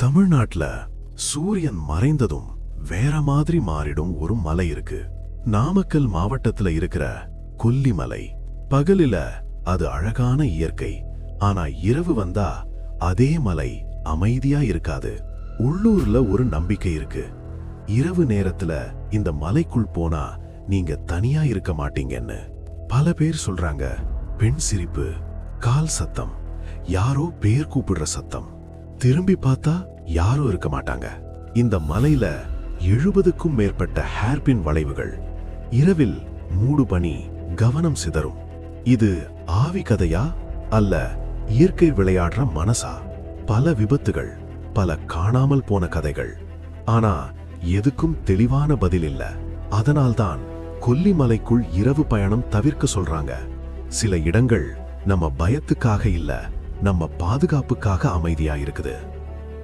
தமிழ்நாட்டுல சூரியன் மறைந்ததும் வேற மாதிரி மாறிடும் ஒரு மலை இருக்கு. நாமக்கல் மாவட்டத்துல இருக்கிற கொல்லிமலை. பகலில அது அழகான இயற்கை, ஆனா இரவு வந்தா அதே மலை அமைதியா இருக்காது. உள்ளூர்ல ஒரு நம்பிக்கை இருக்கு. இரவு நேரத்துல இந்த மலைக்குள் போனா நீங்க தனியா இருக்க மாட்டீங்கன்னு. பல பேர் சொல்றாங்க. பெண் சிரிப்பு, கால் சத்தம், யாரோ பேர் கூப்பிடுற சத்தம். திரும்பி பார்த்தா யாரும் இருக்க மாட்டாங்க. இந்த மலையில 70க்கும் மேற்பட்ட ஹேர்பின் வளைவுகள். இரவில் மூடு பனி, கவனம் சிதறும். இது ஆவி கதையா அல்ல இயற்கை விளையாடுற மனசா? பல விபத்துகள், பல காணாமல் போன கதைகள். ஆனா எதுக்கும் தெளிவான பதில் இல்ல. அதனால்தான் கொல்லிமலைக்குள் இரவு பயணம் தவிர்க்க சொல்றாங்க. சில இடங்கள் நம்ம பயத்துக்காக இல்ல, நம்ம பாதுகாப்புக்காக அமைதியா இருக்குது.